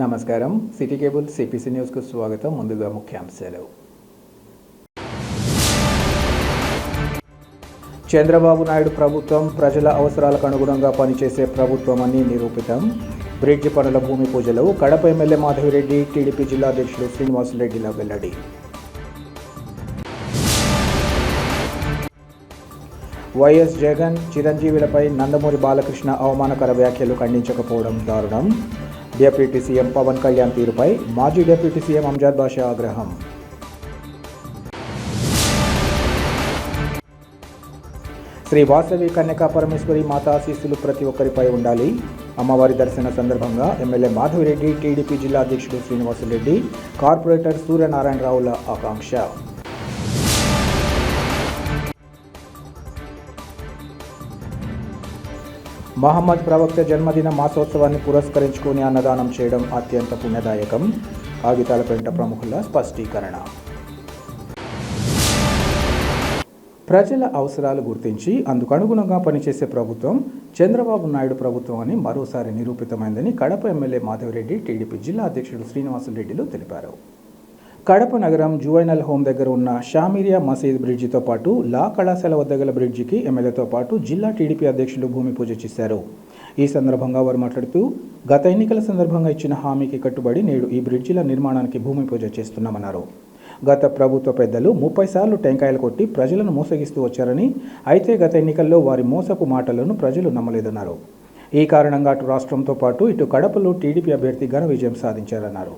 నమస్కారం. City cable CPC న్యూస్కు స్వాగతం. ముందుగా ముఖ్యాంశాలు. చంద్రబాబు నాయుడు ప్రభుత్వం ప్రజల అవసరాలకు అనుగుణంగా పనిచేసే ప్రభుత్వం అని నిరూపితం. బ్రిడ్జి పనుల భూమి పూజలో కడప ఎమ్మెల్యే మాధవిరెడ్డి, టీడీపీ జిల్లా అధ్యక్షుడు శ్రీనివాసరెడ్డిల వెల్లడి. వైఎస్ జగన్, చిరంజీవులపై నందమూరి బాలకృష్ణ అవమానకర వ్యాఖ్యలు ఖండించకపోవడం దారుణం. డిప్యూటీ సీఎం పవన్ కళ్యాణ్ తీరుపై మాజీ డిప్యూటీ సీఎం అంజద్ బాషా ఆగ్రహం. శ్రీ వాసవి కన్యకా పరమేశ్వరి మాతా ఆశీస్సులు ప్రతి ఒక్కరిపై ఉండాలి. అమ్మవారి దర్శన సందర్భంగా ఎమ్మెల్యే మాధవిరెడ్డి, టీడీపీ జిల్లా అధ్యక్షుడు శ్రీనివాసరెడ్డి, కార్పొరేటర్ సూర్యనారాయణరావుల ఆకాంక్ష. మహమ్మద్ ప్రవక్త జన్మదిన మాసోత్సవాన్ని పురస్కరించుకుని అన్నదానం చేయడం అత్యంత పుణ్యదాయకం. కాగితాలపేట ప్రముఖుల స్పష్టీకరణ. ప్రజల అవసరాలు గుర్తించి అందుకు అనుగుణంగా పనిచేసే ప్రభుత్వం చంద్రబాబు నాయుడు ప్రభుత్వం అని మరోసారి నిరూపితమైందని కడప ఎమ్మెల్యే మాధవిరెడ్డి, టీడీపీ జిల్లా అధ్యక్షుడు శ్రీనివాసరెడ్డిలు తెలిపారు. కడప నగరం జువైనల్ హోమ్ దగ్గర ఉన్న షామిరియా మసీద్ బ్రిడ్జితో పాటు లా కళాశాల వద్ద గల బ్రిడ్జికి ఎమ్మెల్యేతో పాటు జిల్లా టీడీపీ అధ్యక్షులు భూమి పూజ చేశారు. ఈ సందర్భంగా వారు మాట్లాడుతూ, గత ఎన్నికల సందర్భంగా ఇచ్చిన హామీకి కట్టుబడి నేడు ఈ బ్రిడ్జిల నిర్మాణానికి భూమి పూజ చేస్తున్నామన్నారు. గత ప్రభుత్వ పెద్దలు 30 సార్లు టెంకాయలు కొట్టి ప్రజలను మోసగిస్తూ వచ్చారని, అయితే గత ఎన్నికల్లో వారి మోసపు మాటలను ప్రజలు నమ్మలేదన్నారు. ఈ కారణంగా అటు రాష్ట్రంతో పాటు ఇటు కడపలో టీడీపీ అభ్యర్థి ఘన విజయం సాధించారన్నారు.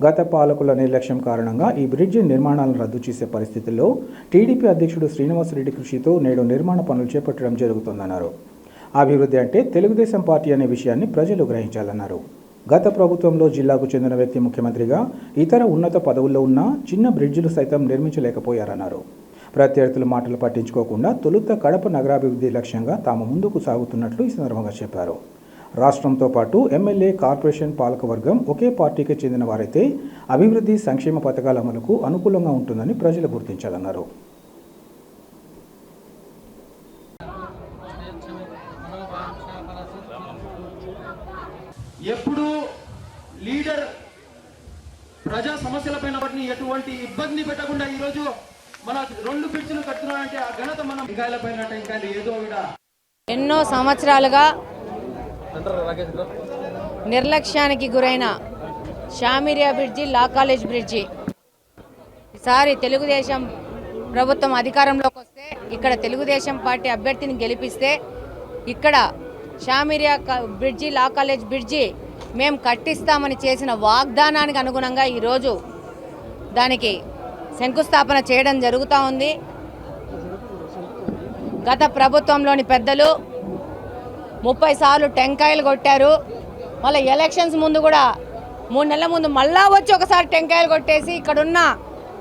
గత పాలకుల నిర్లక్ష్యం కారణంగా ఈ బ్రిడ్జి నిర్మాణాలను రద్దు చేసే పరిస్థితుల్లో టీడీపీ అధ్యక్షుడు శ్రీనివాసరెడ్డి కృషితో నేడు నిర్మాణ పనులు చేపట్టడం జరుగుతుందన్నారు. అభివృద్ధి అంటే తెలుగుదేశం పార్టీ అనే విషయాన్ని ప్రజలు గ్రహించాలన్నారు. గత ప్రభుత్వంలో జిల్లాకు చెందిన వ్యక్తి ముఖ్యమంత్రిగా ఇతర ఉన్నత పదవుల్లో ఉన్న చిన్న బ్రిడ్జిలు సైతం నిర్మించలేకపోయారన్నారు. ప్రత్యర్థుల మాటలు పట్టించుకోకుండా తొలుత కడప నగరాభివృద్ధి లక్ష్యంగా తాము ముందుకు సాగుతున్నట్లు ఈ సందర్భంగా చెప్పారు. రాష్ట్రంతో పాటు ఎమ్మెల్యే, కార్పొరేషన్ పాలకవర్గం ఒకే పార్టీకి చెందిన వారైతే అభివృద్ధి, సంక్షేమ పథకాల అమలుకు అనుకూలంగా ఉంటుందని ప్రజలు గుర్తించాలన్నారు. ఎప్పుడు లీడర్ ప్రజా సమస్యలపైన ఎటువంటి ఇబ్బంది పెట్టకుండా ఈరోజు మన 2 బ్రిడ్జిలు కడుతున్నారంటే ఆ ఘనత మన టెంకాయలపైన టెంకాయలు ఏదో ఎన్నో సంవత్సరాలుగా నిర్లక్ష్యానికి గురైన షామిరియా బ్రిడ్జి, లా కాలేజ్ బ్రిడ్జి ఈసారి తెలుగుదేశం ప్రభుత్వం అధికారంలోకి వస్తే, ఇక్కడ తెలుగుదేశం పార్టీ అభ్యర్థిని గెలిపిస్తే ఇక్కడ షామిరియా బ్రిడ్జి, లా కాలేజ్ బ్రిడ్జి మేము కట్టిస్తామని చేసిన వాగ్దానానికి అనుగుణంగా ఈరోజు దానికి శంకుస్థాపన చేయడం జరుగుతూ ఉంది. గత ప్రభుత్వంలోని పెద్దలు 30 సార్లు టెంకాయలు కొట్టారు. మళ్ళీ ఎలక్షన్స్ ముందు కూడా 3 నెలల ముందు మళ్ళా వచ్చి ఒకసారి టెంకాయలు కొట్టేసి ఇక్కడున్న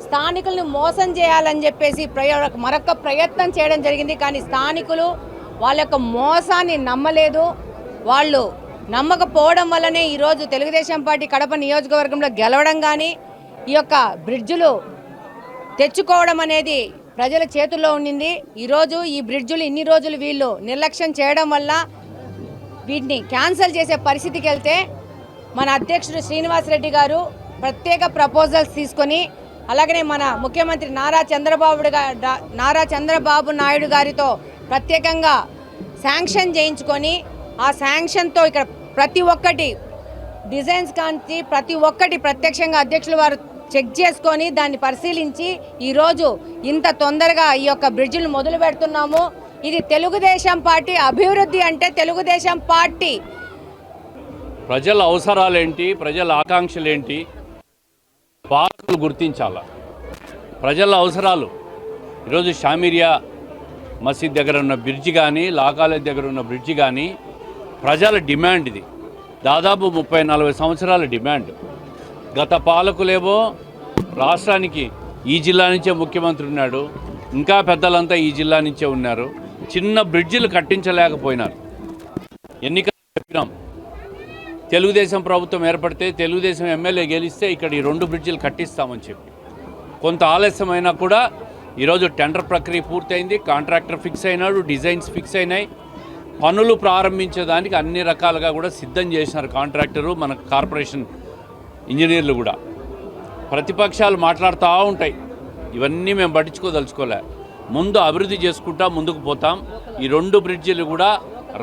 స్థానికులను మోసం చేయాలని చెప్పేసి మరొక ప్రయత్నం చేయడం జరిగింది. కానీ స్థానికులు వాళ్ళ యొక్క మోసాన్ని నమ్మలేదు. వాళ్ళు నమ్మకపోవడం వల్లనే ఈరోజు తెలుగుదేశం పార్టీ కడప నియోజకవర్గంలో గెలవడం కానీ ఈ యొక్క బ్రిడ్జులు తెచ్చుకోవడం అనేది ప్రజల చేతుల్లో ఉండింది. ఈరోజు ఈ బ్రిడ్జులు ఇన్ని రోజులు వీళ్ళు నిర్లక్ష్యం చేయడం వల్ల వీటిని క్యాన్సిల్ చేసే పరిస్థితికి వెళ్తే మన అధ్యక్షుడు శ్రీనివాసరెడ్డి గారు ప్రత్యేక ప్రపోజల్స్ తీసుకొని, అలాగనే మన ముఖ్యమంత్రి నారా చంద్రబాబు నాయుడు గారితో ప్రత్యేకంగా శాంక్షన్ చేయించుకొని, ఆ శాంక్షన్తో ఇక్కడ ప్రతి ఒక్కటి డిజైన్స్ కానీ ప్రతి ఒక్కటి ప్రత్యక్షంగా అధ్యక్షులు వారు చెక్ చేసుకొని దాన్ని పరిశీలించి ఈరోజు ఇంత తొందరగా ఈ యొక్క బ్రిడ్జిలు మొదలు పెడుతున్నాము. ఇది తెలుగుదేశం పార్టీ అభివృద్ధి అంటే తెలుగుదేశం పార్టీ. ప్రజల అవసరాలేంటి, ప్రజల ఆకాంక్షలేంటి పాలకులు గుర్తించాల. ప్రజల అవసరాలు ఈరోజు షామిరియా మసీద్ దగ్గర ఉన్న బ్రిడ్జి కానీ, లా కాలేజ్ దగ్గర ఉన్న బ్రిడ్జి కానీ ప్రజల డిమాండ్. ఇది దాదాపు 30-40 సంవత్సరాల డిమాండ్. గత పాలకులేమో రాష్ట్రానికి ఈ జిల్లా నుంచే ముఖ్యమంత్రి ఉన్నాడు, ఇంకా పెద్దలంతా ఈ జిల్లా నుంచే ఉన్నారు. చిన్న బ్రిడ్జిలు కట్టించలేకపోయినారు. ఎన్నికలు చెప్పినాం, తెలుగుదేశం ప్రభుత్వం ఏర్పడితే, తెలుగుదేశం ఎమ్మెల్యే గెలిస్తే ఇక్కడ ఈ 2 బ్రిడ్జిలు కట్టిస్తామని చెప్పి కొంత ఆలస్యమైనా కూడా ఈరోజు టెండర్ ప్రక్రియ పూర్తయింది. కాంట్రాక్టర్ ఫిక్స్ అయినాడు, డిజైన్స్ ఫిక్స్ అయినాయి. పనులు ప్రారంభించేదానికి అన్ని రకాలుగా కూడా సిద్ధం చేసినారు కాంట్రాక్టరు, మన కార్పొరేషన్ ఇంజనీర్లు కూడా. ప్రతిపక్షాలు మాట్లాడుతూ ఉంటాయి, ఇవన్నీ మేము పట్టించుకోదలుచుకోలే. ముందు అభివృద్ధి చేసుకుంటా ముందుకు పోతాం. ఈ 2 బ్రిడ్జిలు కూడా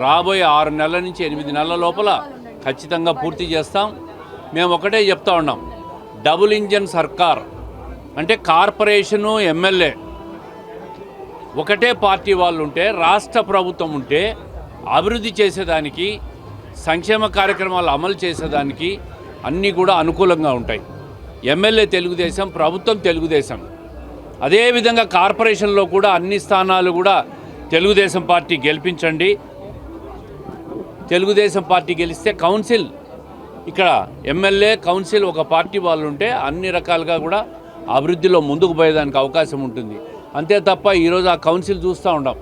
రాబోయే 6 నెలల నుంచి 8 నెలల లోపల ఖచ్చితంగా పూర్తి చేస్తాం. మేము ఒకటే చెప్తా ఉన్నాం, డబుల్ ఇంజన్ సర్కార్ అంటే కార్పొరేషను ఎమ్మెల్యే ఒకటే పార్టీ వాళ్ళు ఉంటే, రాష్ట్ర ప్రభుత్వం ఉంటే అభివృద్ధి చేసేదానికి, సంక్షేమ కార్యక్రమాలు అమలు చేసేదానికి అన్నీ కూడా అనుకూలంగా ఉంటాయి. ఎమ్మెల్యే తెలుగుదేశం, ప్రభుత్వం తెలుగుదేశం. అదేవిధంగా కార్పొరేషన్లో కూడా అన్ని స్థానాలు కూడా తెలుగుదేశం పార్టీ గెలిపించండి. తెలుగుదేశం పార్టీ గెలిస్తే కౌన్సిల్, ఇక్కడ ఎమ్మెల్యే కౌన్సిల్ ఒక పార్టీ వాళ్ళు ఉంటే అన్ని రకాలుగా కూడా అభివృద్ధిలో ముందుకు పోయేదానికి అవకాశం ఉంటుంది. అంతే తప్ప ఈరోజు ఆ కౌన్సిల్ చూస్తూ ఉంటాం,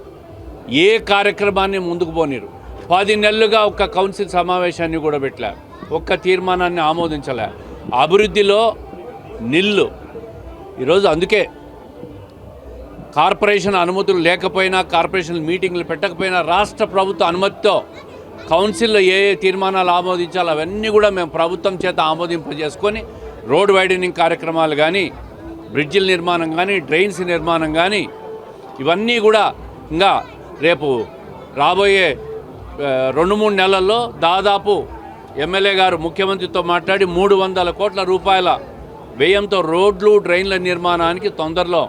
ఏ కార్యక్రమాన్ని ముందుకు పోనీరు. 10 నెలలుగా ఒక్క కౌన్సిల్ సమావేశాన్ని కూడా పెట్టలే, ఒక్క తీర్మానాన్ని ఆమోదించలే. అభివృద్ధిలో నిల్లు. ఈరోజు అందుకే కార్పొరేషన్ అనుమతులు లేకపోయినా, కార్పొరేషన్ మీటింగ్లు పెట్టకపోయినా, రాష్ట్ర ప్రభుత్వ అనుమతితో కౌన్సిల్లో ఏ తీర్మానాలు ఆమోదించాలో అవన్నీ కూడా మేము ప్రభుత్వం చేత ఆమోదింపజేసుకొని రోడ్ వైడనింగ్ కార్యక్రమాలు కానీ, బ్రిడ్జిల నిర్మాణం కానీ, డ్రైన్స్ నిర్మాణం కానీ ఇవన్నీ కూడా ఇంకా రేపు రాబోయే 2-3 నెలల్లో దాదాపు ఎమ్మెల్యే గారు ముఖ్యమంత్రితో మాట్లాడి 300 కోట్ల రూపాయల వ్యయంతో రోడ్లు డ్రైన్ల నిర్మాణానికి తొందరలో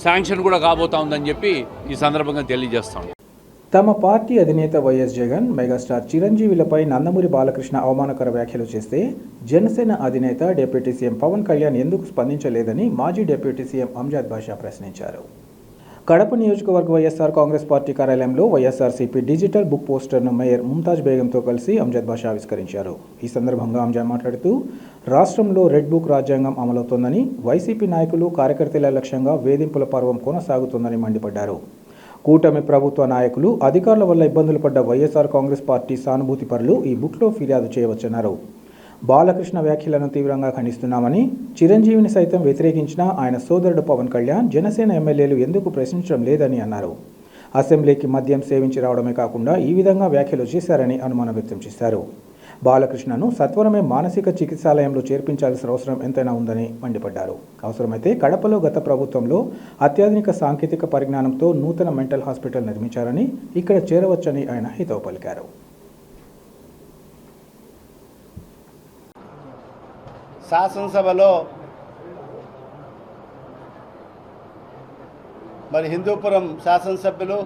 శాంక్షన్ కూడా కాబోతా ఉందని చెప్పి ఈ సందర్భంగా తెలియజేస్తాం. తమ పార్టీ అధినేత వైఎస్ జగన్, మెగాస్టార్ చిరంజీవిలపై నందమూరి బాలకృష్ణ అవమానకర వ్యాఖ్యలు చేస్తే జనసేన అధినేత డిప్యూటీ సీఎం పవన్ కళ్యాణ్ ఎందుకు స్పందించలేదని మాజీ డిప్యూటీ సీఎం అంజద్ బాషా ప్రశ్నించారు. కడప నియోజకవర్గ వైఎస్ఆర్ కాంగ్రెస్ పార్టీ కార్యాలయంలో వైఎస్ఆర్సీపీ డిజిటల్ బుక్ పోస్టర్ను మేయర్ ముంతాజ్ బేగంతో కలిసి అంజద్ బాషా ఆవిష్కరించారు. ఈ సందర్భంగా అంజద్ మాట్లాడుతూ రాష్ట్రంలో రెడ్ బుక్ రాజ్యాంగం అమలవుతోందని, వైసీపీ నాయకులు కార్యకర్తల లక్ష్యంగా వేధింపుల పర్వం కొనసాగుతోందని మండిపడ్డారు. కూటమి ప్రభుత్వ నాయకులు, అధికారుల వల్ల ఇబ్బందులు పడ్డ వైఎస్ఆర్ కాంగ్రెస్ పార్టీ సానుభూతి పరులు ఈ బుక్లో ఫిర్యాదు చేయవచ్చన్నారు. బాలకృష్ణ వ్యాఖ్యలను తీవ్రంగా ఖండిస్తున్నామని, చిరంజీవిని సైతం వ్యతిరేకించిన ఆయన సోదరుడు పవన్ కళ్యాణ్ జనసేన ఎమ్మెల్యేలు ఎందుకు ప్రశ్నించడం లేదని అన్నారు. అసెంబ్లీకి మద్యం సేవించి రావడమే కాకుండా ఈ విధంగా వ్యాఖ్యలు చేశారని అనుమానం వ్యక్తం చేశారు. బాలకృష్ణను సత్వరమే మానసిక చికిత్సాలయంలో చేర్పించాల్సిన అవసరం ఎంతైనా ఉందని మండిపడ్డారు. అవసరమైతే కడపలో గత ప్రభుత్వంలో అత్యాధునిక సాంకేతిక పరిజ్ఞానంతో నూతన మెంటల్ హాస్పిటల్ నిర్మించారని, ఇక్కడ చేరవచ్చని ఆయన హితవు పలికారు. శాసనసభలో మరి హిందూపురం శాసనసభ్యులు,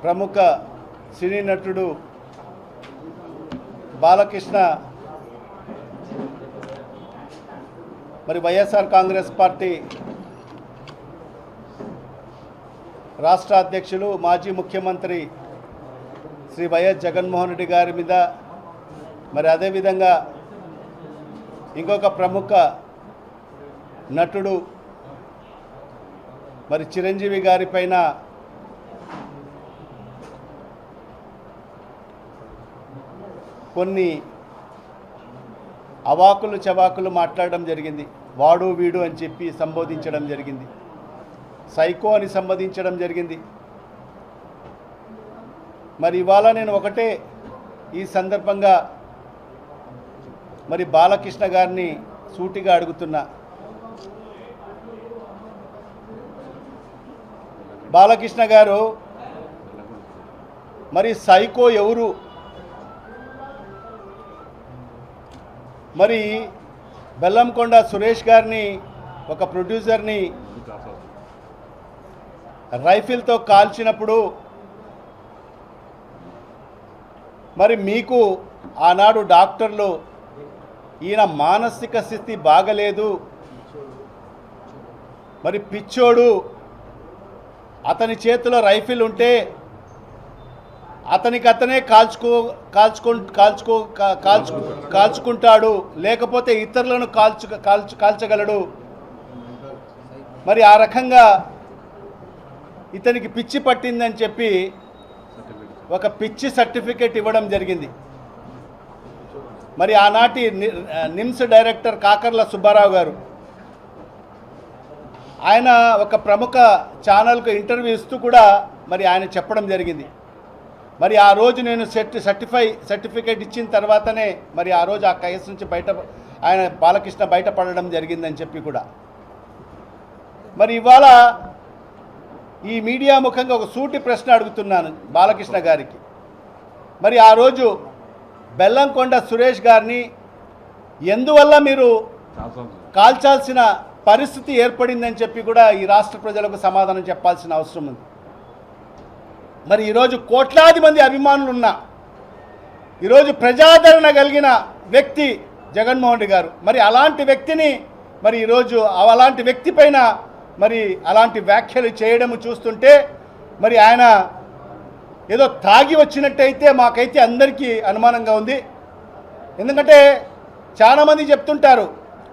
ప్రముఖ సినీ నటుడు బాలకృష్ణ మరి వైఎస్ఆర్ కాంగ్రెస్ పార్టీ రాష్ట్ర అధ్యక్షులు, మాజీ ముఖ్యమంత్రి శ్రీ వైఎస్ జగన్మోహన్ రెడ్డి గారి మీద, మరి అదేవిధంగా ఇంకొక ప్రముఖ నటుడు మరి చిరంజీవి గారి పైన కొన్ని అవాకులు చవాకులు మాట్లాడడం జరిగింది. వాడు వీడు అని చెప్పి సంబోధించడం జరిగింది, సైకో అని సంబోధించడం జరిగింది. మరి ఇవాళ నేను ఒకటే ఈ సందర్భంగా మరి బాలకృష్ణ గారిని సూటిగా అడుగుతున్నా, బాలకృష్ణ గారు మరి సైకో ఎవరు? మరి బెల్లంకొండ సురేష్ గారిని, ఒక ప్రొడ్యూసర్ని రైఫిల్తో కాల్చినప్పుడు మరి మీకు ఆనాడు డాక్టర్లు ఈయన మానసిక స్థితి బాగలేదు, మరి పిచ్చోడు, అతని చేతిలో రైఫిల్ ఉంటే అతనికి అతనే కాల్చుకుంటాడు, లేకపోతే ఇతరులను కాల్చగలడు. మరి ఆ రకంగా ఇతనికి పిచ్చి పట్టిందని చెప్పి ఒక పిచ్చి సర్టిఫికేట్ ఇవ్వడం జరిగింది. మరి ఆనాటి నిమ్స్ డైరెక్టర్ కాకర్ల సుబ్బారావు గారు, ఆయన ఒక ప్రముఖ ఛానల్కు ఇంటర్వ్యూ ఇస్తూ కూడా మరి ఆయన చెప్పడం జరిగింది, మరి ఆ రోజు నేను సర్టిఫికేట్ ఇచ్చిన తర్వాతనే మరి ఆ రోజు ఆ కేసు నుంచి ఆయన బాలకృష్ణ బయటపడడం జరిగిందని చెప్పి కూడా మరి ఇవాళ ఈ మీడియా ముఖంగా ఒక సూటి ప్రశ్న అడుగుతున్నాను బాలకృష్ణ గారికి. మరి ఆ రోజు బెల్లంకొండ సురేష్ గారిని ఎందువల్ల మీరు కాల్చాల్సిన పరిస్థితి ఏర్పడిందని చెప్పి కూడా ఈ రాష్ట్ర ప్రజలకు సమాధానం చెప్పాల్సిన అవసరం ఉంది. మరి ఈరోజు కోట్లాది మంది అభిమానులు ఉన్న ఈరోజు ప్రజాదరణ కలిగిన వ్యక్తి జగన్మోహన్ రెడ్డి గారు. మరి అలాంటి వ్యక్తిని మరి ఈరోజు అలాంటి వ్యక్తి పైన మరి అలాంటి వ్యాఖ్యలు చేయడం చూస్తుంటే మరి ఆయన ఏదో తాగి వచ్చినట్టయితే మాకైతే అందరికీ అనుమానంగా ఉంది. ఎందుకంటే చాలామంది చెప్తుంటారు,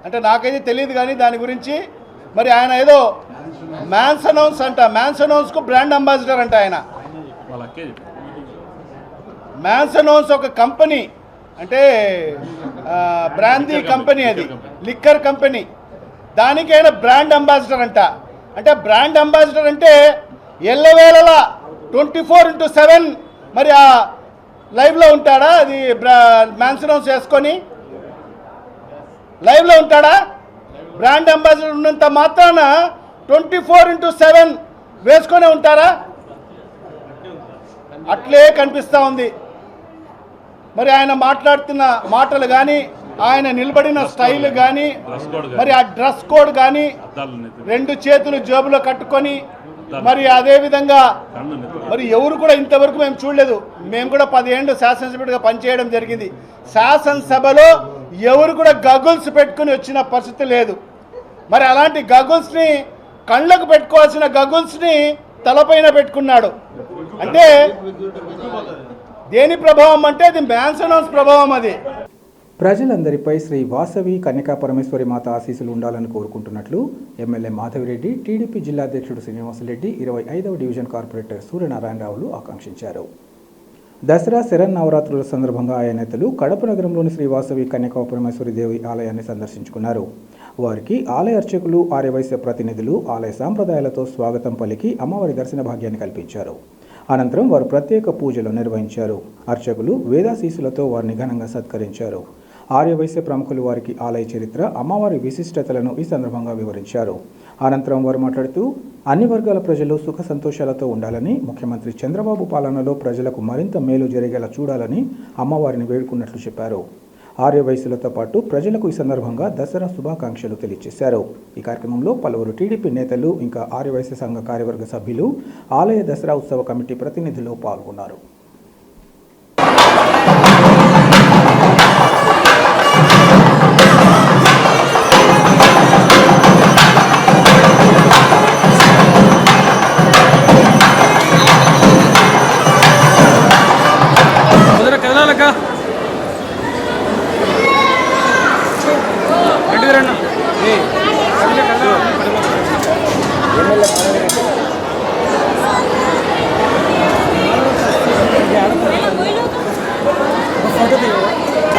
అంటే నాకైతే తెలియదు కానీ దాని గురించి మరి ఆయన ఏదో మ్యాన్సనౌన్స్ అంట, మ్యాన్సనౌన్స్కు బ్రాండ్ అంబాసిడర్ అంట ఆయన. మ్యాన్సనౌన్స్ ఒక కంపెనీ, అంటే బ్రాందీ కంపెనీ, అది లిక్కర్ కంపెనీ, దానికైనా బ్రాండ్ అంబాసిడర్ అంట. అంటే బ్రాండ్ అంబాసిడర్ అంటే ఎల్లవేళలా 24/7 మరి ఆ లైవ్లో ఉంటాడా? అది మ్యాన్సనౌన్స్ వేసుకొని లైవ్లో ఉంటాడా? బ్రాండ్ అంబాసిడర్ ఉన్నంత మాత్రాన 24/7 వేసుకొనే ఉంటారా? అట్లే కనిపిస్తూ ఉంది. మరి ఆయన మాట్లాడుతున్న మాటలు కానీ, ఆయన నిలబడిన స్టైల్ కానీ, మరి ఆ డ్రెస్ కోడ్ కానీ, 2 చేతులు జేబులో కట్టుకొని మరి అదేవిధంగా మరి ఎవరు కూడా ఇంతవరకు మేము చూడలేదు. మేము కూడా 10 ఏళ్ళు శాసనసభ్యుడిగా పనిచేయడం జరిగింది. శాసనసభలో ఎవరు కూడా గగుల్స్ పెట్టుకుని వచ్చిన పరిస్థితి లేదు. మరి అలాంటి గగుల్స్ని, కళ్ళకు పెట్టుకోవాల్సిన గగుల్స్ని తలపైన పెట్టుకున్నాడు. అంటే దేని ప్రభావం అంటే అది మ్యాన్సనౌన్స్ ప్రభావం. అది ప్రజలందరిపై శ్రీ వాసవి కన్యకా పరమేశ్వరి మాత ఆశీస్సులు ఉండాలని కోరుకుంటున్నట్లు ఎమ్మెల్యే మాధవిరెడ్డి, టీడీపీ జిల్లా అధ్యక్షుడు శ్రీనివాసరెడ్డి, 25వ డివిజన్ కార్పొరేటర్ సూర్యనారాయణరావులు ఆకాంక్షించారు. దసరా శరన్నవరాత్రుల సందర్భంగా ఆయా నేతలు కడప నగరంలోని శ్రీ వాసవి కన్యకా పరమేశ్వరి దేవి ఆలయాన్ని సందర్శించుకున్నారు. వారికి ఆలయ అర్చకులు, ఆర్యవైశ్య ప్రతినిధులు ఆలయ సాంప్రదాయాలతో స్వాగతం పలికి అమ్మవారి దర్శన భాగ్యాన్ని కల్పించారు. అనంతరం వారు ప్రత్యేక పూజలు నిర్వహించారు. అర్చకులు వేదాశీసులతో వారిని ఘనంగా సత్కరించారు. ఆర్యవైశ్య ప్రముఖులు వారికి ఆలయ చరిత్ర, అమ్మవారి విశిష్టతలను ఈ సందర్భంగా వివరించారు. అనంతరం వారు మాట్లాడుతూ అన్ని వర్గాల ప్రజలు సుఖ సంతోషాలతో ఉండాలని, ముఖ్యమంత్రి చంద్రబాబు పాలనలో ప్రజలకు మరింత మేలు జరిగేలా చూడాలని అమ్మవారిని వేడుకున్నట్లు చెప్పారు. ఆర్యవైశ్యులతో పాటు ప్రజలకు ఈ సందర్భంగా దసరా శుభాకాంక్షలు తెలియజేశారు. ఈ కార్యక్రమంలో పలువురు టీడీపీ నేతలు, ఇంకా ఆర్యవైశ్య సంఘ కార్యవర్గ సభ్యులు, ఆలయ దసరా ఉత్సవ కమిటీ ప్రతినిధులు పాల్గొన్నారు.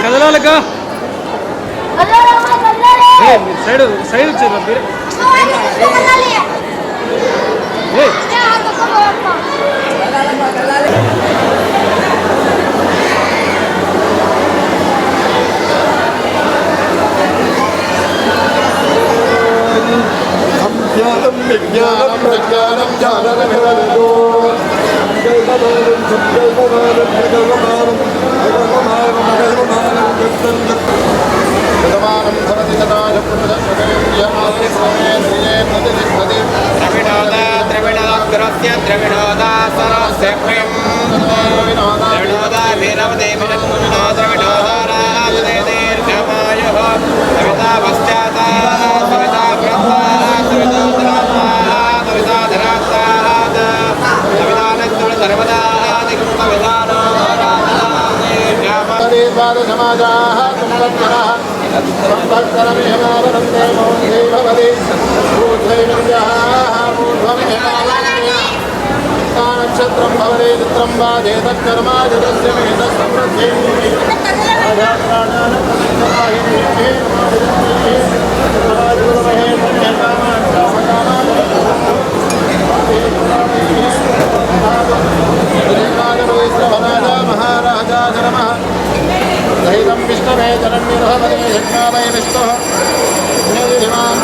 కదలాలక సైడ్ వచ్చారు మీరు. విజ్ఞానం ప్రజ్ఞానం జ్ఞానరహితో శతమానం భవతి సదాశ ద్రవిణోదాగ్రస్య ద్రవిణోదా సరస్య ప్రియం ద్రవిణోదా వీరవదే ద్రవిణోదారాజదే దీర్ఘమాయుః సవితా పశ్చాతా సవితా బ్రహ్మా సవితా సవితా ధరాత్తాత్ సవితానత్తుల సర్వదా దిగుం విధానో సమాజాః సంవత్సరః సంవత్సరమిహమావనందే మౌందే భవతి ఊర్ధ్వైనవ్యాః నక్షత్రం భవతే చిత్రం బాధే తత్కర్మాజతస్య మేధస్సమృద్ధి मे जनन्यर्हवने यज्ञामय विष्णुः निधिमान्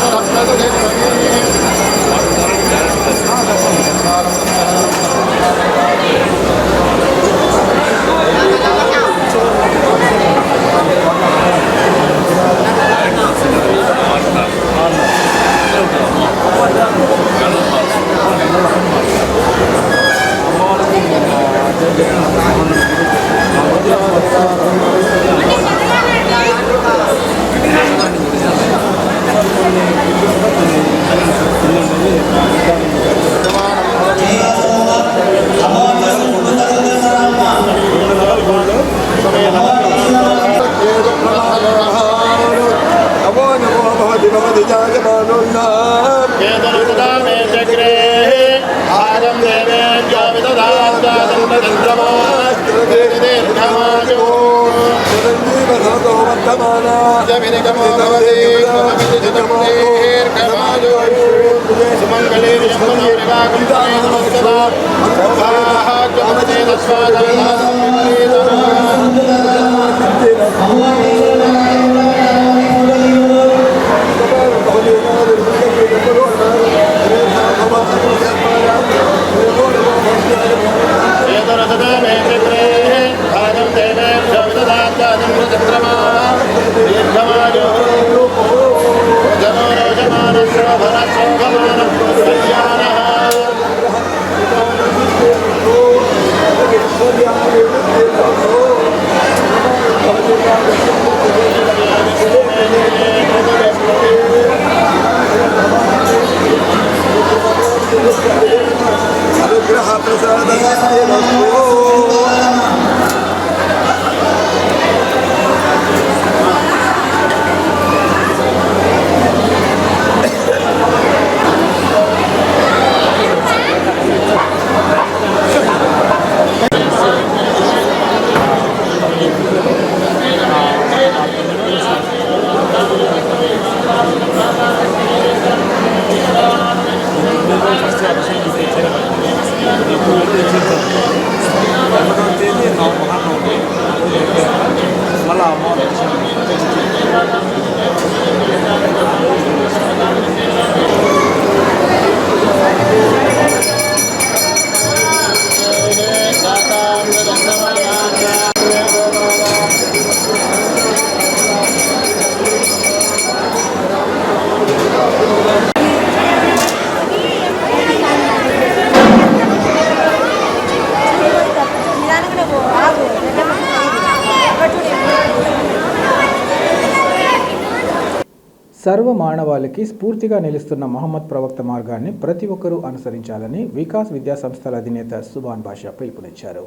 సర్వ మానవాళికి స్ఫూర్తిగా నిలుస్తున్న మహమ్మద్ ప్రవక్త మార్గాన్ని ప్రతి ఒక్కరూ అనుసరించాలని వికాస్ విద్యా సంస్థల అధినేత సుభాన్ బాషా పిలుపునిచ్చారు.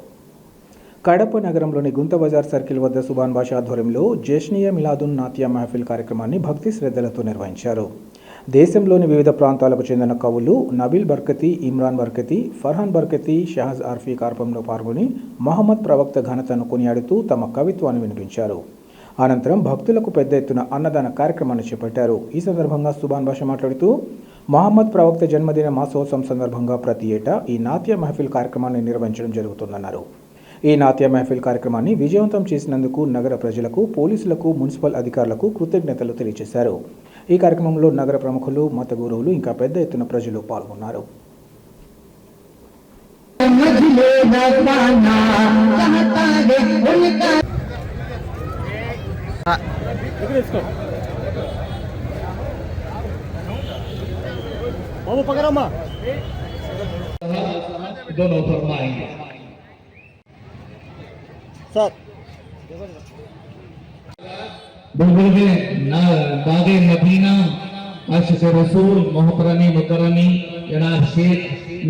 కడప నగరంలోని గుంత బజార్ సర్కిల్ వద్ద సుభాన్ బాషా ఆధ్వర్యంలో జష్నియా మిలాదున్ నాత్య మహఫిల్ కార్యక్రమాన్ని భక్తి శ్రద్ధలతో నిర్వహించారు. దేశంలోని వివిధ ప్రాంతాలకు చెందిన కవులు నబీల్ బర్కతి, ఇమ్రాన్ బర్కతి, ఫర్హాన్ బర్కతి, షహజ్ ఆర్ఫీ కార్యక్రమంలో పాల్గొని మహమ్మద్ ప్రవక్త ఘనతను కొనియాడుతూ తమ కవిత్వాన్ని వినిపించారు. అనంతరం భక్తులకు పెద్ద ఎత్తున అన్నదాన కార్యక్రమాన్ని చేపట్టారు. ఈ సందర్భంగా సుభాన్ బాషా మాట్లాడుతూ మహమ్మద్ ప్రవక్త జన్మదిన మాసోత్సవం సందర్భంగా ప్రతి ఏటా ఈ నాట్య మహఫిల్ కార్యక్రమాన్ని నిర్వహించడం జరుగుతుందన్నారు. ఈ నాట్య మహఫిల్ కార్యక్రమాన్ని విజయవంతం చేసినందుకు నగర ప్రజలకు, పోలీసులకు, మున్సిపల్ అధికారులకు కృతజ్ఞతలు తెలియజేశారు. ఈ కార్యక్రమంలో నగర ప్రముఖులు, మత గురువులు ఇంకా పెద్ద ఎత్తున ప్రజలు పాల్గొన్నారు. दोनों फरमाएंगे सर बुलबुल बागे मदीना अर्श रसूल मोहतरमी मुकरमी जनाब शेख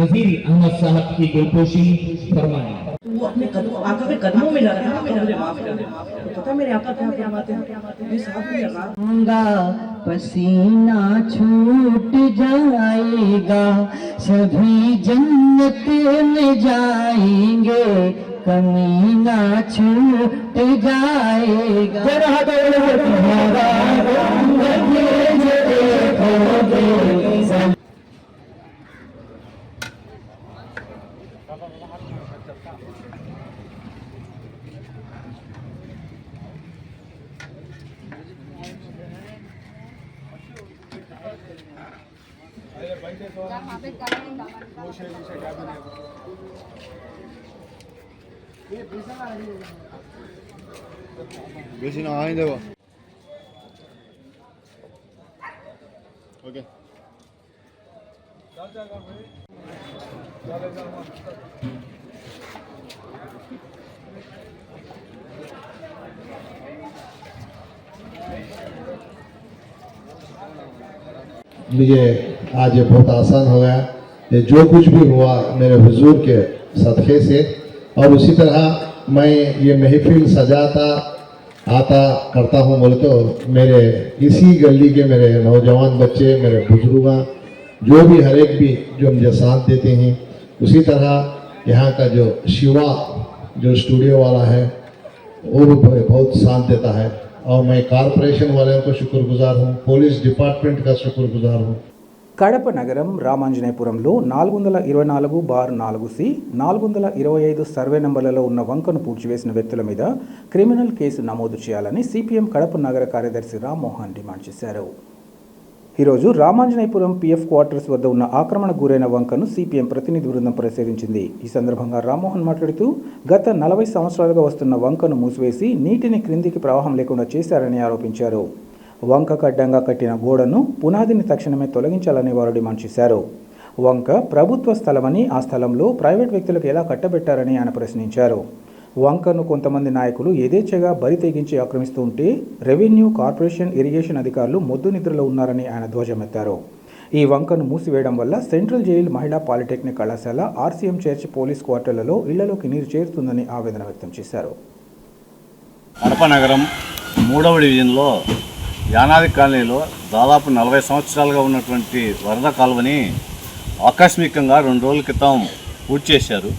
नजीर अहमद साहब की गुलपोशी फरमाएं। वो अपने कदमों आका के कदमों में लगा ना, मुझे माफ कर दे। तो पता मेरे आका क्या क्या बातें ये साहब ने लगा पसीना छूट जाएगा सभी जन्नत में जाएंगे कमीना छूट जाएगा बेसी नआइदेव ओके मुझे आज ये बहुत आसान हो गया। ये जो कुछ भी हुआ मेरे हुजूर के सदक़े से, और उसी तरह मैं ये महफिल सजाता आता करता हूँ बोले तो मेरे इसी गली के मेरे नौजवान बच्चे, मेरे बुजुर्ग, जो भी हर एक भी जो मुझे साथ देते हैं, उसी तरह यहाँ का जो शिवा जो स्टूडियो वाला है वो भी बहुत साथ देता है, और मैं कॉरपोरेशन वालों को शुक्रगुजार हूँ, पुलिस डिपार्टमेंट का शुक्रगुजार हूँ। కడప నగరం రామాంజనేయపురంలో 424/4C 425 సర్వే నంబర్లలో ఉన్న వంకను పూడ్చివేసిన వ్యక్తుల మీద క్రిమినల్ కేసు నమోదు చేయాలని సిపిఎం కడప నగర కార్యదర్శి రామ్మోహన్ డిమాండ్ చేశారు. ఈరోజు రామాంజనేయపురం పిఎఫ్ క్వార్టర్స్ వద్ద ఉన్న ఆక్రమణకు గురైన వంకను సిపిఎం ప్రతినిధి బృందం పరిశీలించింది. ఈ సందర్భంగా రామ్మోహన్ మాట్లాడుతూ గత 40 సంవత్సరాలుగా వస్తున్న వంకను మూసివేసి నీటిని క్రిందికి ప్రవాహం లేకుండా చేశారని ఆరోపించారు. వంకకు అడ్డంగా కట్టిన గోడను పునాదిని తక్షణమే తొలగించాలని వారు డిమాండ్ చేశారు. వంక ప్రభుత్వ స్థలమని, ఆ స్థలంలో ప్రైవేట్ వ్యక్తులకు ఎలా కట్టబెట్టారని ఆయన ప్రశ్నించారు. వంకను కొంతమంది నాయకులు యథేచ్ఛగా బరి తెగించి ఆక్రమిస్తూ ఉంటే రెవెన్యూ, కార్పొరేషన్, ఇరిగేషన్ అధికారులు మొద్దు నిద్రలో ఉన్నారని ఆయన ధ్వజమెత్తారు. ఈ వంకను మూసివేయడం వల్ల సెంట్రల్ జైలు, మహిళా పాలిటెక్నిక్ కళాశాల, ఆర్సీఎం చర్చ్, పోలీస్ క్వార్టర్లలో ఇళ్లలోకి నీరు చేరుతుందని ఆవేదన వ్యక్తం చేశారు. కడప నగరం 3వ డివిజన్లో యానాది కాలనీలో దాదాపు 40 సంవత్సరాలుగా ఉన్నటువంటి వరద కాలువని ఆకస్మికంగా 2 రోజుల క్రితం పూర్తి చేశారు.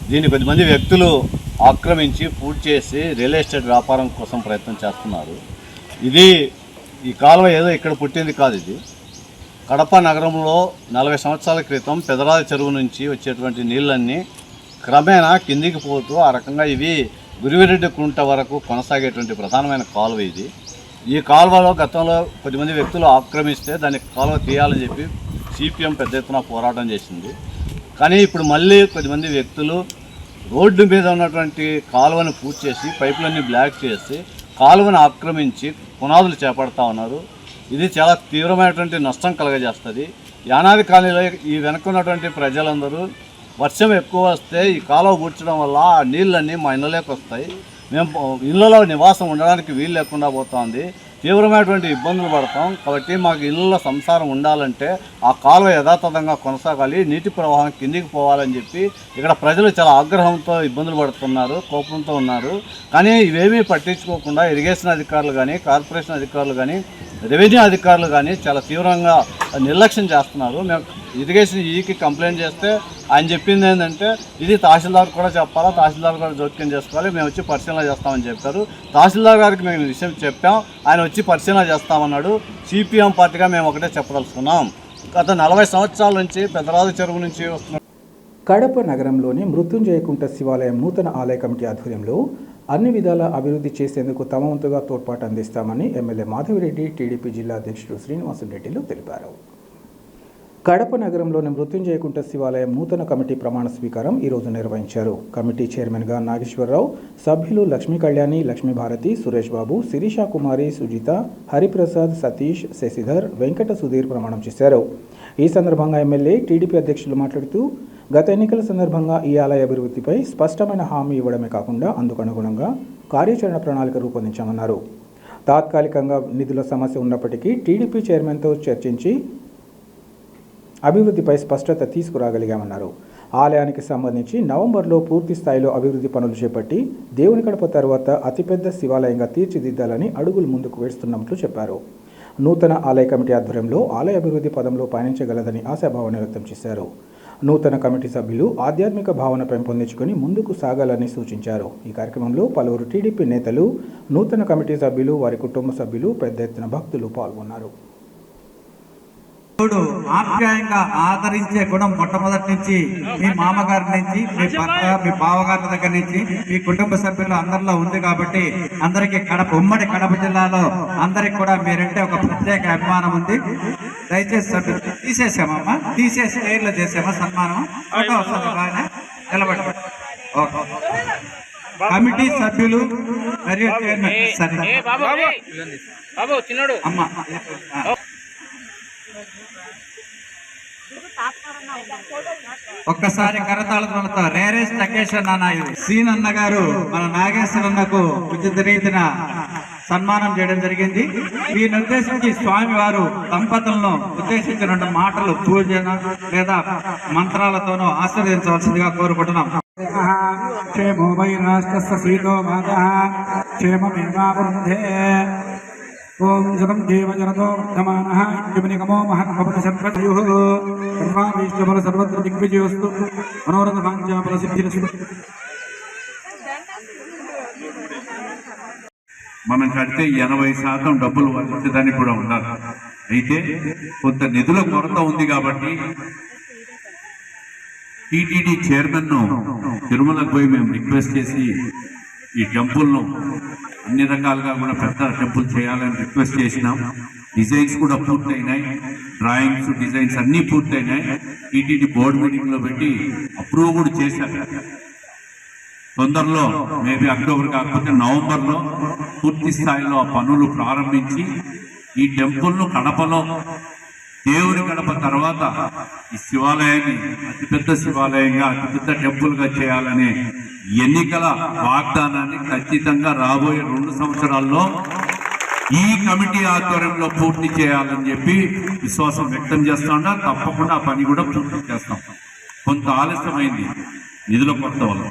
దీన్ని కొద్దిమంది వ్యక్తులు ఆక్రమించి పూర్తి చేసి రియల్ ఎస్టేట్ వ్యాపారం కోసం ప్రయత్నం చేస్తున్నారు. ఈ కాలువ ఏదో ఇక్కడ పుట్టింది కాదు. ఇది కడప నగరంలో 40 సంవత్సరాల క్రితం పెదరాది చెరువు నుంచి వచ్చేటువంటి నీళ్ళన్నీ క్రమేణా కిందికి పోతూ ఆ రకంగా ఇవి గురివిరెడ్డి కుంట వరకు కొనసాగేటువంటి ప్రధానమైన కాలువ ఇది. ఈ కాలువలో గతంలో కొద్దిమంది వ్యక్తులు ఆక్రమిస్తే దాన్ని కాలువ తీయాలని చెప్పి సిపిఎం పెద్ద ఎత్తున పోరాటం చేసింది. కానీ ఇప్పుడు మళ్ళీ కొద్దిమంది వ్యక్తులు రోడ్డు మీద ఉన్నటువంటి కాలువను పూర్తి చేసి పైపులన్నీ బ్లాక్ చేసి కాలువను ఆక్రమించి పునాదులు చేపడతా ఉన్నారు. ఇది చాలా తీవ్రమైనటువంటి నష్టం కలగజేస్తుంది. యానాది కాలనీలో ఈ వెనుకున్నటువంటి ప్రజలందరూ వర్షం ఎక్కువ వస్తే ఈ కాలువ పూడ్చడం వల్ల ఆ నీళ్ళన్నీ మా ఇళ్ళలోకి వస్తాయి. మేము ఇళ్ళలో నివాసం ఉండడానికి వీలు లేకుండా పోతుంది. తీవ్రమైనటువంటి ఇబ్బందులు పడతాం. కాబట్టి మాకు ఇళ్ళలో సంసారం ఉండాలంటే ఆ కాలువ యథాతథంగా కొనసాగాలి, నీటి ప్రవాహం కిందికి పోవాలని చెప్పి ఇక్కడ ప్రజలు చాలా ఆగ్రహంతో ఇబ్బందులు పడుతున్నారు, కోపంతో ఉన్నారు. కానీ ఇవేమీ పట్టించుకోకుండా ఇరిగేషన్ అధికారులు కానీ, కార్పొరేషన్ అధికారులు కానీ, రెవెన్యూ అధికారులు కానీ చాలా తీవ్రంగా నిర్లక్ష్యం చేస్తున్నారు. మేము ఇరిగేషన్ ఈకి కంప్లైంట్ చేస్తే ఆయన చెప్పింది ఏంటంటే ఇది తహసీల్దార్ కూడా చెప్పాలా, తహసీల్దార్ కూడా జోక్యం చేసుకోవాలి, మేము వచ్చి పరిశీలన చేస్తామని చెప్పారు. తహసీల్దార్ గారికి మేము విషయం చెప్పాం, ఆయన వచ్చి పరిశీలన చేస్తామన్నాడు. సిపిఎం పార్టీగా మేము ఒకటే చెప్పదలుచుకున్నాం. గత 40 సంవత్సరాల నుంచి పెదరాదు చెరువు నుంచి వస్తున్న కడప నగరంలోని మృత్యుంజయకుంట శివాలయం నూతన ఆలయ కమిటీ ఆధ్వర్యంలో అన్ని విధాల అభివృద్ధి చేసేందుకు తమ వంతుగా తోడ్పాటు అందిస్తామని ఎమ్మెల్యే మాధవిరెడ్డి, టీడీపీ జిల్లా అధ్యక్షుడు శ్రీనివాసులరెడ్డిలు తెలిపారు. కడప నగరంలోని మృత్యుంజయకుంట శివాలయం నూతన కమిటీ ప్రమాణ స్వీకారం ఈరోజు నిర్వహించారు. కమిటీ చైర్మన్గా నాగేశ్వరరావు, సభ్యులు లక్ష్మీ కళ్యాణి, లక్ష్మీభారతి, సురేష్ బాబు, శిరీషా కుమారి, సుజిత, హరిప్రసాద్, సతీష్, శశిధర్, వెంకట సుధీర్ ప్రమాణం చేశారు. ఈ సందర్భంగా ఎమ్మెల్యే, టీడీపీ అధ్యక్షులు మాట్లాడుతూ గత ఎన్నికల సందర్భంగా ఈ ఆలయ అభివృద్ధిపై స్పష్టమైన హామీ ఇవ్వడమే కాకుండా అందుకు అనుగుణంగా కార్యాచరణ ప్రణాళిక రూపొందించామన్నారు. తాత్కాలికంగా నిధుల సమస్య ఉన్నప్పటికీ టీడీపీ చైర్మన్తో చర్చించి అభివృద్ధిపై స్పష్టత తీసుకురాగలిగామన్నారు. ఆలయానికి సంబంధించి నవంబర్లో పూర్తి స్థాయిలో అభివృద్ధి పనులు చేపట్టి దేవుని గడప తర్వాత అతిపెద్ద శివాలయంగా తీర్చిదిద్దాలని అడుగులు ముందుకు వేస్తున్నట్లు చెప్పారు. నూతన ఆలయ కమిటీ ఆధ్వర్యంలో ఆలయ అభివృద్ధి పదంలో పయనించగలదని ఆశాభావాన్ని వ్యక్తం చేశారు. నూతన కమిటీ సభ్యులు ఆధ్యాత్మిక భావన పెంపొందించుకొని ముందుకు సాగాలని సూచించారు. ఈ కార్యక్రమంలో పలువురు టీడీపీ నేతలు, నూతన కమిటీ సభ్యులు, వారి కుటుంబ సభ్యులు, పెద్ద ఎత్తున భక్తులు పాల్గొన్నారు. ఆప్యాయంగా ఆదరించే గుణం మొట్టమొదటి నుంచి మీ మామగారి నుంచి మీ భర్త మీ బావగారి దగ్గర నుంచి మీ కుటుంబ సభ్యులు అందరిలో ఉంది కాబట్టి అందరికీ ఉమ్మడి కడప జిల్లాలో అందరికి కూడా మీరంటే ఒక ప్రత్యేక అభిమానం ఉంది. దయచేసి సభ్యులు తీసేసామమ్మా, తీసేసి స్టైల్లో చేసామా సన్మానం ఫోటో వస్తుంది బాగానే నిలబడి. ఓకే కమిటీ సభ్యులు మరియు అమ్మా ఒక్కసారి కరతాళతో రేరేష్ టకేశ్వర్ నాన్న సీన్ అన్న గారు మన నాగేశ్వర అన్నకు ఉచిత రీతిన సన్మానం చేయడం జరిగింది. దీన్ని ఉద్దేశించి స్వామి వారు దంపతులను ఉద్దేశించి 2 మాటలు పూజన లేదా మంత్రాలతోనూ ఆశీర్వదించవలసిందిగా కోరుకుంటున్నాం. క్షేమో వై రాష్ట్రస్య సీతో మాతః క్షేమమేవావృద్ధే. ఓం శతం దేవ జనతో వర్ధమానః ఇంద్రనిగమో మహత్భవతి సర్వజయుః సర్వాభీష్టఫల సర్వత్ర దిగ్విజయోస్తు మనోరథ వాంఛాఫల సిద్ధిరస్తు. మనం కడితే 80% డబ్బులు వచ్చేదానికి కూడా ఉండాలి. అయితే కొంత నిధుల కొరత ఉంది కాబట్టి టీటీడీ చైర్మన్ ను తిరుమలకు పోయి మేము రిక్వెస్ట్ చేసి ఈ టెంపుల్ను అన్ని రకాలుగా కూడా పెద్ద టెంపుల్ చేయాలని రిక్వెస్ట్ చేసినాం. డిజైన్స్ కూడా పూర్తయినాయి, డ్రాయింగ్స్ డిజైన్స్ అన్నీ పూర్తయినాయి. టీటీడీ బోర్డు మీటింగ్లో పెట్టి అప్రూవ్ కూడా చేశారు. తొందరలో మేబీ అక్టోబర్ కాకపోతే నవంబర్లో పూర్తి స్థాయిలో ఆ పనులు ప్రారంభించి ఈ టెంపుల్ను కడపలో దేవుని గడప తర్వాత ఈ శివాలయాన్ని అతిపెద్ద శివాలయంగా అతిపెద్ద టెంపుల్గా చేయాలనే ఎన్నికల వాగ్దానాన్ని ఖచ్చితంగా రాబోయే 2 సంవత్సరాల్లో ఈ కమిటీ ఆధ్వర్యంలో పూర్తి చేయాలని చెప్పి విశ్వాసం వ్యక్తం చేస్తా ఉన్నా. తప్పకుండా ఆ పని కూడా పూర్తి చేస్తాం. కొంత ఆలస్యమైంది నిధుల కొరత వల్ల.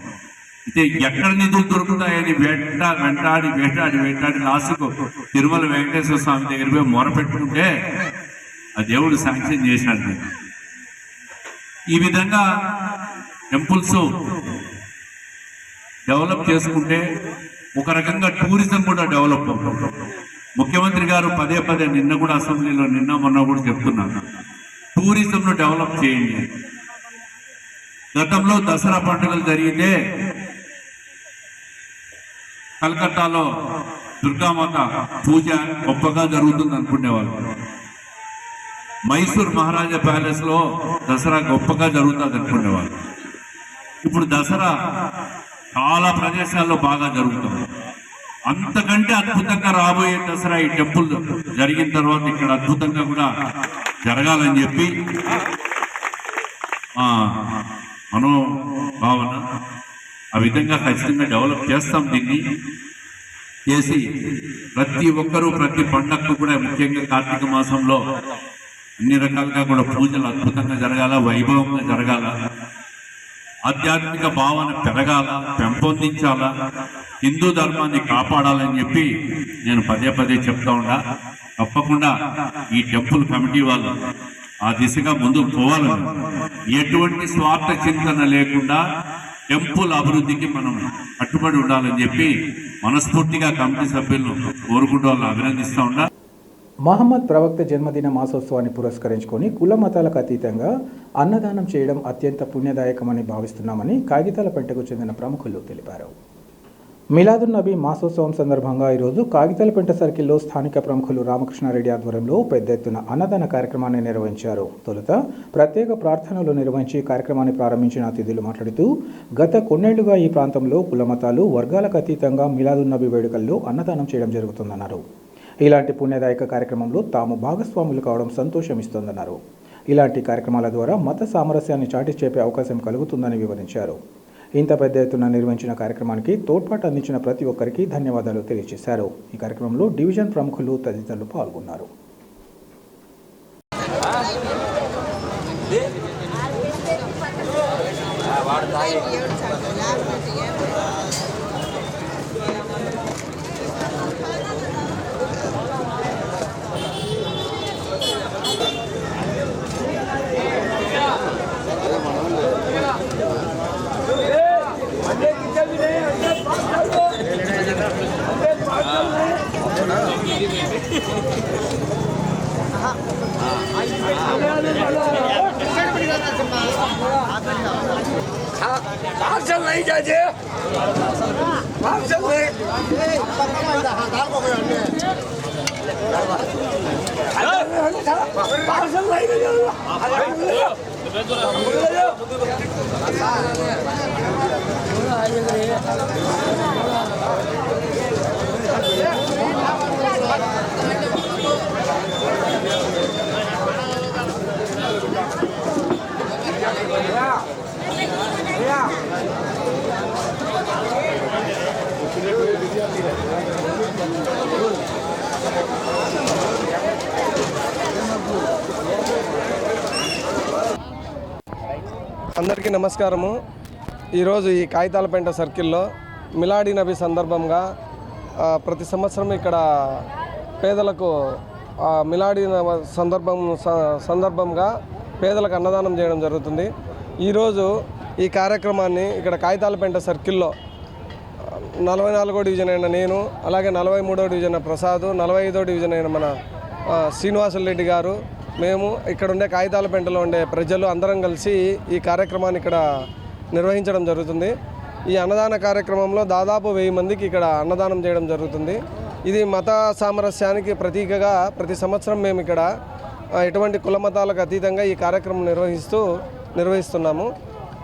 అయితే ఎక్కడ నిధులు దొరుకుతాయని వెంటాడి లాస్ట్కు తిరుమల వెంకటేశ్వర స్వామి దగ్గర పోయి మొరపెట్టుకుంటే ఆ దేవుడు శాంక్షన్ చేసినట్టు. ఈ విధంగా టెంపుల్స్ డెవలప్ చేసుకుంటే ఒక రకంగా టూరిజం కూడా డెవలప్ అవుతుంది. ముఖ్యమంత్రి గారు పదే నిన్న కూడా అసెంబ్లీలో మొన్న కూడా చెప్తున్నారు, టూరిజంను డెవలప్ చేయండి. గతంలో దసరా పండుగలు జరిగితే కలకత్తాలో దుర్గామాత పూజ గొప్పగా జరుగుతుంది అనుకునేవాళ్ళు. మైసూర్ మహారాజా ప్యాలెస్ లో దసరా గొప్పగా జరుగుతుంది అనుకునేవాళ్ళు. ఇప్పుడు దసరా చాలా ప్రదేశాల్లో బాగా జరుగుతుంది. అంతకంటే అద్భుతంగా రాబోయే దసరా ఈ టెంపుల్ జరిగిన తర్వాత ఇక్కడ అద్భుతంగా కూడా జరగాలని చెప్పి మనోభావన. ఆ విధంగా ఖచ్చితంగా డెవలప్ చేస్తాం. దీన్ని చేసి ప్రతి ఒక్కరూ ప్రతి పండగకు కూడా ముఖ్యంగా కార్తీక మాసంలో అన్ని రకాలుగా కూడా పూజలు అద్భుతంగా జరగాల, వైభవంగా జరగాల, ఆధ్యాత్మిక భావన పెరగాల, పెంపొందించాలా, హిందూ ధర్మాన్ని కాపాడాలని చెప్పి నేను పదే చెప్తా ఉన్నా. తప్పకుండా ఈ టెంపుల్ కమిటీ వాళ్ళు ఆ దిశగా ముందుకు పోవాలని, ఎటువంటి స్వార్థ చింతన లేకుండా టెంపుల్ అభివృద్ధికి మనం కట్టుబడి ఉండాలని చెప్పి మనస్ఫూర్తిగా కమిటీ సభ్యులను కోరుకుంటూ వాళ్ళు అభినందిస్తూ ఉన్నా. మహమ్మద్ ప్రవక్త జన్మదిన మాసోత్సవాన్ని పురస్కరించుకొని కుల మతాలకు అతీతంగా అన్నదానం చేయడం అత్యంత పుణ్యదాయకమని భావిస్తున్నామని కాగితాలపెంటకు చెందిన ప్రముఖులు తెలిపారు. మిలాదున్ నబీ మాసోత్సవం సందర్భంగా ఈరోజు కాగితాలపెంట సర్కిల్లో స్థానిక ప్రముఖులు రామకృష్ణారెడ్డి ఆధ్వర్యంలో పెద్ద ఎత్తున అన్నదాన కార్యక్రమాన్ని నిర్వహించారు. తొలుత ప్రత్యేక ప్రార్థనలు నిర్వహించి కార్యక్రమాన్ని ప్రారంభించిన అతిథులు మాట్లాడుతూ గత కొన్నేళ్లుగా ఈ ప్రాంతంలో కుల మతాలు వర్గాలకు అతీతంగా మిలాదున్ నబీ వేడుకల్లో అన్నదానం చేయడం జరుగుతుందన్నారు. ఇలాంటి పుణ్యదాయక కార్యక్రమంలో తాము భాగస్వాములు కావడం సంతోషమిస్తోందన్నారు. ఇలాంటి కార్యక్రమాల ద్వారా మత సామరస్యాన్ని చాటి చెప్పే అవకాశం కలుగుతుందని వివరించారు. ఇంత పెద్ద ఎత్తున నిర్వహించిన కార్యక్రమానికి తోడ్పాటు అందించిన ప్రతి ఒక్కరికి ధన్యవాదాలు తెలియజేశారు. ఈ కార్యక్రమంలో డివిజన్ ప్రముఖులు తదితరులు పాల్గొన్నారు. पार्सल नहीं चाहिए पार्सल అందరికీ నమస్కారము. ఈరోజు ఈ కాగితాలపేంట సర్కిల్లో మిలాడీ నబీ సందర్భంగా ప్రతి సంవత్సరం ఇక్కడ పేదలకు మిలాడీ సందర్భంగా పేదలకు అన్నదానం చేయడం జరుగుతుంది. ఈరోజు ఈ కార్యక్రమాన్ని ఇక్కడ కాగితాలపేంట సర్కిల్లో 44వ డివిజన్ అయిన నేను, అలాగే 43వ డివిజన్ ప్రసాద్, 45వ డివిజన్ అయిన మన శ్రీనివాసులు రెడ్డి గారు, మేము ఇక్కడ ఉండే కాగితాలపేంటలో ఉండే ప్రజలు అందరం కలిసి ఈ కార్యక్రమాన్ని ఇక్కడ నిర్వహించడం జరుగుతుంది. ఈ అన్నదాన కార్యక్రమంలో దాదాపు 1000 మందికి ఇక్కడ అన్నదానం చేయడం జరుగుతుంది. ఇది మత సామరస్యానికి ప్రతీకగా ప్రతి సంవత్సరం మేము ఇక్కడ ఎటువంటి కుల మతాలకు అతీతంగా ఈ కార్యక్రమం నిర్వహిస్తున్నాము.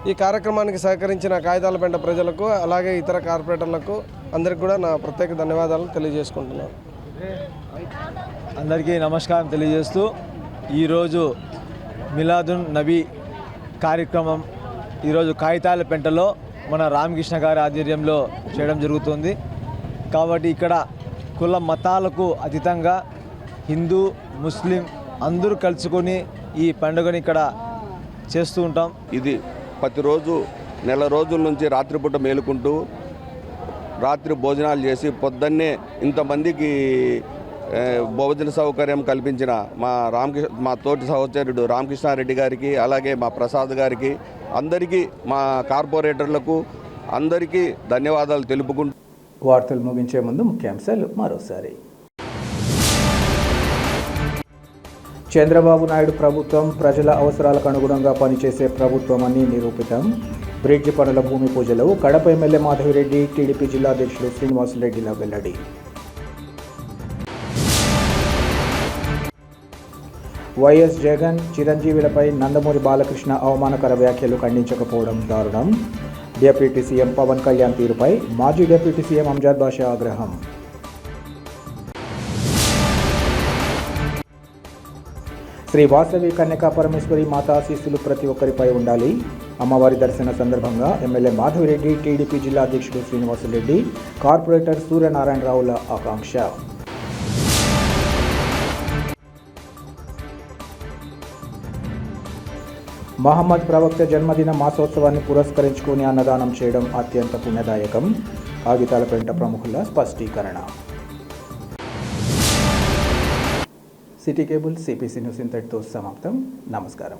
ఈ కార్యక్రమానికి సహకరించిన కాగితాలపేంట ప్రజలకు, అలాగే ఇతర కార్పొరేటర్లకు అందరికీ కూడా నా ప్రత్యేక ధన్యవాదాలు తెలియజేసుకుంటున్నాను. అందరికీ నమస్కారం తెలియజేస్తూ ఈరోజు మిలాదున్ నబీ కార్యక్రమం ఈరోజు కాగితాలపేంటలో మన రామకృష్ణ గారి ఆధ్వర్యంలో చేయడం జరుగుతుంది. కాబట్టి ఇక్కడ కుల మతాలకు అతీతంగా హిందూ, ముస్లిం అందరూ కలుసుకొని ఈ పండుగని ఇక్కడ చేస్తూ ఉంటాం. ఇది ప్రతిరోజు నెల రోజుల నుంచి రాత్రిపూట మేలుకుంటూ రాత్రి భోజనాలు చేసి పొద్దున్నే ఇంతమందికి భోజన సౌకర్యం కల్పించిన మా తోటి సహచరుడు రామకృష్ణారెడ్డి గారికి, అలాగే మా ప్రసాద్ గారికి, అందరికీ మా కార్పొరేటర్లకు అందరికీ ధన్యవాదాలు తెలుపుకుంటూ వార్తలు ముగించే ముందు ముఖ్యాంశాలు మరోసారి. చంద్రబాబు నాయుడు ప్రభుత్వం ప్రజల అవసరాలకు అనుగుణంగా పనిచేసే ప్రభుత్వం అని నిరూపితం. బ్రిడ్జి పనుల భూమి పూజలో కడప ఎమ్మెల్యే మాధవిరెడ్డి, టీడీపీ జిల్లా అధ్యక్షుడు శ్రీనివాసులరెడ్డిల వెల్లడి. వైఎస్ జగన్, చిరంజీవులపై నందమూరి బాలకృష్ణ అవమానకర వ్యాఖ్యలు ఖండించకపోవడం దారుణం. డిప్యూటీ సీఎం పవన్ కళ్యాణ్ తీరుపై మాజీ డిప్యూటీ సీఎం అంజద్ బాషా ఆగ్రహం. శ్రీ వాసవి కన్యకా పరమేశ్వరి మాతా ఆశీస్సులు ప్రతి ఒక్కరిపై ఉండాలి. అమ్మవారి దర్శన సందర్భంగా ఎమ్మెల్యే మాధవిరెడ్డి, టీడీపీ జిల్లా అధ్యక్షుడు శ్రీనివాసులరెడ్డి, కార్పొరేటర్ సూర్యనారాయణరావుల ఆకాంక్ష. మహమ్మద్ ప్రవక్త జన్మదిన మాసోత్సవాన్ని పురస్కరించుకుని అన్నదానం చేయడం అత్యంత పుణ్యదాయకం. కాగితాలపేంట ప్రముఖుల స్పష్టీకరణ. సిటీ కేబుల్, సిపిసి న్యూస్ ఇంతటితో సమాప్తం. నమస్కారం.